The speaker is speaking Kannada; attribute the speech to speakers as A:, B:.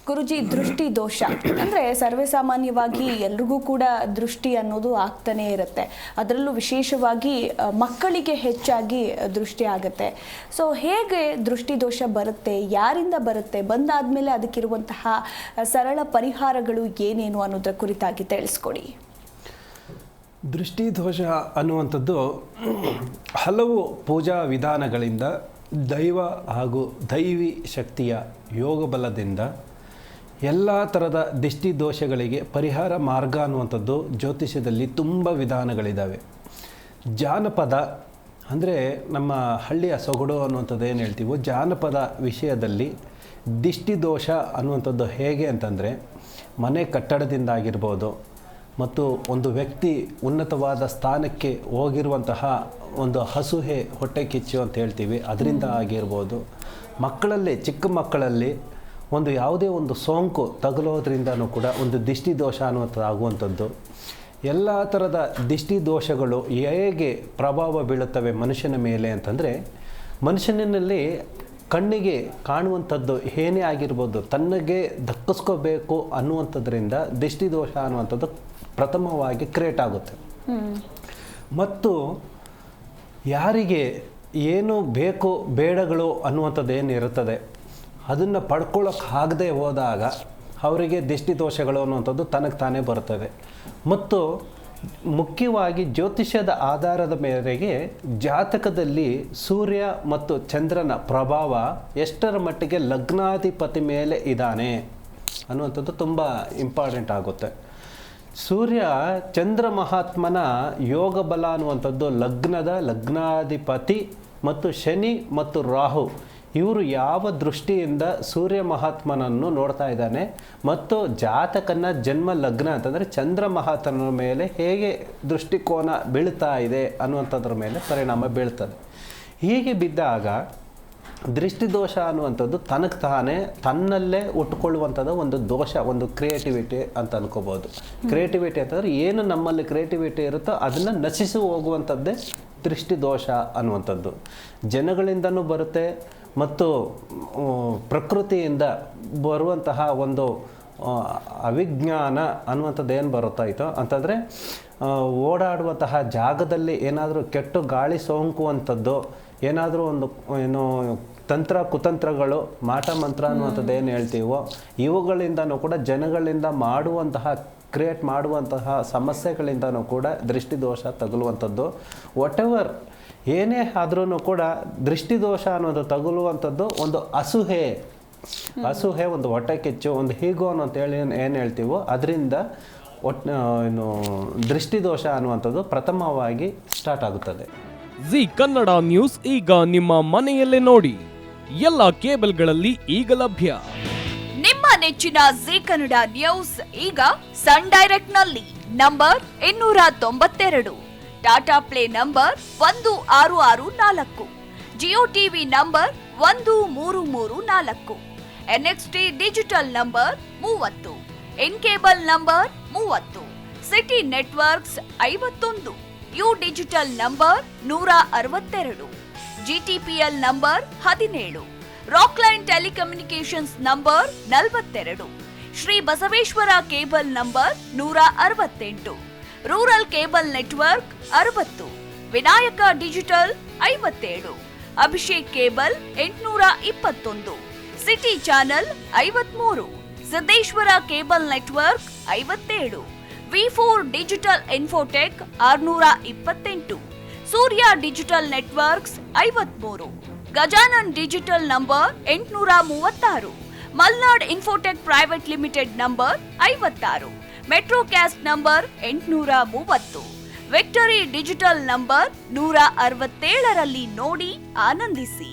A: ಗುರುಜಿ, ದೃಷ್ಟಿ ದೋಷ ಅಂದರೆ ಸರ್ವೇಸಾಮಾನ್ಯವಾಗಿ ಎಲ್ರಿಗೂ ಕೂಡ ದೃಷ್ಟಿ ಅನ್ನೋದು ಆಗ್ತಾನೇ ಇರುತ್ತೆ. ಅದರಲ್ಲೂ ವಿಶೇಷವಾಗಿ ಮಕ್ಕಳಿಗೆ ಹೆಚ್ಚಾಗಿ ದೃಷ್ಟಿ ಆಗುತ್ತೆ. ಸೊ ಹೇಗೆ ದೃಷ್ಟಿ ದೋಷ ಬರುತ್ತೆ, ಯಾರಿಂದ ಬರುತ್ತೆ, ಬಂದಾದ್ಮೇಲೆ ಅದಕ್ಕಿರುವಂತಹ ಸರಳ ಪರಿಹಾರಗಳು ಏನೇನು ಅನ್ನೋದ್ರ ಕುರಿತಾಗಿ ತಿಳಿಸ್ಕೊಡಿ.
B: ದೃಷ್ಟಿ ದೋಷ ಅನ್ನುವಂಥದ್ದು ಹಲವು ಪೂಜಾ ವಿಧಾನಗಳಿಂದ ದೈವ ಹಾಗೂ ದೈವಿ ಶಕ್ತಿಯ ಯೋಗ ಬಲದಿಂದ ಎಲ್ಲ ಥರದ ದೃಷ್ಟಿ ದೋಷಗಳಿಗೆ ಪರಿಹಾರ ಮಾರ್ಗ ಅನ್ನುವಂಥದ್ದು ಜ್ಯೋತಿಷ್ಯದಲ್ಲಿ ತುಂಬ ವಿಧಾನಗಳಿದ್ದಾವೆ. ಜಾನಪದ ಅಂದರೆ ನಮ್ಮ ಹಳ್ಳಿಯ ಸೊಗಡು ಅನ್ನುವಂಥದ್ದು ಏನು ಹೇಳ್ತೀವೋ, ಜಾನಪದ ವಿಷಯದಲ್ಲಿ ದೃಷ್ಟಿ ದೋಷ ಅನ್ನುವಂಥದ್ದು ಹೇಗೆ ಅಂತಂದರೆ, ಮನೆ ಕಟ್ಟಡದಿಂದಾಗಿರ್ಬೋದು, ಮತ್ತು ಒಂದು ವ್ಯಕ್ತಿ ಉನ್ನತವಾದ ಸ್ಥಾನಕ್ಕೆ ಹೋಗಿರುವಂತಹ ಒಂದು ಹಸುಹೆ, ಹೊಟ್ಟೆ ಕಿಚ್ಚು ಅಂತ ಹೇಳ್ತೀವಿ, ಅದರಿಂದ ಆಗಿರ್ಬೋದು, ಮಕ್ಕಳಲ್ಲಿ ಚಿಕ್ಕ ಮಕ್ಕಳಲ್ಲಿ ಒಂದು ಯಾವುದೇ ಒಂದು ಸೋಂಕು ತಗುಲೋದ್ರಿಂದನೂ ಕೂಡ ಒಂದು ದೃಷ್ಟಿ ದೋಷ ಅನ್ನುವಂಥದ್ದು ಆಗುವಂಥದ್ದು. ಎಲ್ಲ ಥರದ ದೃಷ್ಟಿ ದೋಷಗಳು ಹೇಗೆ ಪ್ರಭಾವ ಬೀಳುತ್ತವೆ ಮನುಷ್ಯನ ಮೇಲೆ ಅಂತಂದರೆ, ಮನುಷ್ಯನಲ್ಲಿ ಕಣ್ಣಿಗೆ ಕಾಣುವಂಥದ್ದು ಏನೇ ಆಗಿರ್ಬೋದು ತನ್ನಗೆ ದಕ್ಕಿಸ್ಕೋಬೇಕು ಅನ್ನುವಂಥದ್ರಿಂದ ದೃಷ್ಟಿ ದೋಷ ಅನ್ನುವಂಥದ್ದು ಪ್ರಥಮವಾಗಿ ಕ್ರಿಯೇಟ್ ಆಗುತ್ತೆ. ಮತ್ತು ಯಾರಿಗೆ ಏನು ಬೇಕು ಬೇಡಗಳು ಅನ್ನುವಂಥದ್ದು ಏನಿರುತ್ತದೆ ಅದನ್ನು ಪಡ್ಕೊಳ್ಳೋಕ್ಕಾಗದೆ ಹೋದಾಗ ಅವರಿಗೆ ದೃಷ್ಟಿ ದೋಷಗಳು ಅನ್ನುವಂಥದ್ದು ತನಗೆ ತಾನೇ ಬರ್ತದೆ. ಮತ್ತು ಮುಖ್ಯವಾಗಿ ಜ್ಯೋತಿಷ್ಯದ ಆಧಾರದ ಮೇರೆಗೆ ಜಾತಕದಲ್ಲಿ ಸೂರ್ಯ ಮತ್ತು ಚಂದ್ರನ ಪ್ರಭಾವ ಎಷ್ಟರ ಮಟ್ಟಿಗೆ ಲಗ್ನಾಧಿಪತಿ ಮೇಲೆ ಇದ್ದಾನೆ ಅನ್ನುವಂಥದ್ದು ತುಂಬ ಇಂಪಾರ್ಟೆಂಟ್ ಆಗುತ್ತೆ. ಸೂರ್ಯ ಚಂದ್ರ ಮಹಾತ್ಮನ ಯೋಗ ಬಲ ಅನ್ನುವಂಥದ್ದು ಲಗ್ನಾಧಿಪತಿ ಮತ್ತು ಶನಿ ಮತ್ತು ರಾಹು ಇವರು ಯಾವ ದೃಷ್ಟಿಯಿಂದ ಸೂರ್ಯ ಮಹಾತ್ಮನನ್ನು ನೋಡ್ತಾ ಇದ್ದಾನೆ ಮತ್ತು ಜಾತಕನ ಜನ್ಮ ಲಗ್ನ ಅಂತಂದರೆ ಚಂದ್ರ ಮಹಾತ್ಮನ ಮೇಲೆ ಹೇಗೆ ದೃಷ್ಟಿಕೋನ ಬೀಳ್ತಾ ಇದೆ ಅನ್ನುವಂಥದ್ರ ಮೇಲೆ ಪರಿಣಾಮ ಬೀಳ್ತದೆ. ಹೀಗೆ ಬಿದ್ದಾಗ ದೃಷ್ಟಿ ದೋಷ ಅನ್ನುವಂಥದ್ದು ತನಗೆ ತಾನೇ ತನ್ನಲ್ಲೇ ಉಟ್ಕೊಳ್ಳುವಂಥದ್ದು ಒಂದು ದೋಷ, ಒಂದು ಕ್ರಿಯೇಟಿವಿಟಿ ಅಂತ ಅನ್ಕೋಬೋದು. ಕ್ರಿಯೇಟಿವಿಟಿ ಅಂತಂದರೆ ಏನು ನಮ್ಮಲ್ಲಿ ಕ್ರಿಯೇಟಿವಿಟಿ ಇರುತ್ತೋ ಅದನ್ನು ನಶಿಸಿ ಹೋಗುವಂಥದ್ದೇ ದೃಷ್ಟಿ ದೋಷ ಅನ್ನುವಂಥದ್ದು. ಜನಗಳಿಂದನೂ ಬರುತ್ತೆ ಮತ್ತು ಪ್ರಕೃತಿಯಿಂದ ಬರುವಂತಹ ಒಂದು ಅವಿಜ್ಞಾನ ಅನ್ನುವಂಥದ್ದು ಏನು ಬರುತ್ತಾಯಿತೋ ಅಂತಂದರೆ, ಓಡಾಡುವಂತಹ ಜಾಗದಲ್ಲಿ ಏನಾದರೂ ಕೆಟ್ಟು ಗಾಳಿ ಸೋಂಕುವಂಥದ್ದು, ಏನಾದರೂ ಒಂದು ಏನು ತಂತ್ರ ಕುತಂತ್ರಗಳು, ಮಾಟ ಮಂತ್ರ ಅನ್ನುವಂಥದ್ದು ಏನು ಹೇಳ್ತೀವೋ ಇವುಗಳಿಂದನೂ ಕೂಡ ಜನಗಳಿಂದ ಕ್ರಿಯೇಟ್ ಮಾಡುವಂತಹ ಸಮಸ್ಯೆಗಳಿಂದನೂ ಕೂಡ ದೃಷ್ಟಿ ದೋಷ ತಗುಲುವಂಥದ್ದು. ವಾಟೆವರ್ ಏನೇ ಆದ್ರೂ ಕೂಡ ದೃಷ್ಟಿ ದೋಷ ಅನ್ನೋದು ತಗುಲುವಂಥದ್ದು ಒಂದು ಅಸೂಹೆ, ಒಂದು ಹೊಟ್ಟೆ ಕಿಚ್ಚು, ಒಂದು ಹೀಗೋ ಅಂತೇಳಿ ಏನು ಹೇಳ್ತೀವೋ ಅದರಿಂದ ಏನು ದೃಷ್ಟಿ ದೋಷ ಅನ್ನುವಂಥದ್ದು ಪ್ರಥಮವಾಗಿ ಸ್ಟಾರ್ಟ್ ಆಗುತ್ತದೆ.
C: ಜಿ ಕನ್ನಡ ನ್ಯೂಸ್ ಈಗ ನಿಮ್ಮ ಮನೆಯಲ್ಲೇ ನೋಡಿ, ಎಲ್ಲ ಕೇಬಲ್ಗಳಲ್ಲಿ ಈಗ ಲಭ್ಯ.
D: ನಿಮ್ಮ ನೆಚ್ಚಿನ ಜಿ ಕನ್ನಡ ನ್ಯೂಸ್ ಈಗ ಸನ್ ಡೈರೆಕ್ಟ್ ನಲ್ಲಿ number 292, Tata play number 1664, Jio TV number 1334, NXT digital number 30, in cable number 30, city networks 51, U digital number 162, GTPL number 17, Rockline telecommunications number 42, Shri Basaveshwara cable number 168, rural cable network 60, Vinayaka digital 57, Abhishek cable 821, city channel 53, Siddeshwara cable network 57, V4 digital Infotech 628, Surya digital networks 53, Gajanan digital number 836, Malnad Infotech Private Limited number 56, Metrocast number 830, Victory Digital number 167ರಲ್ಲಿ ನೋಡಿ ಆನಂದಿಸಿ.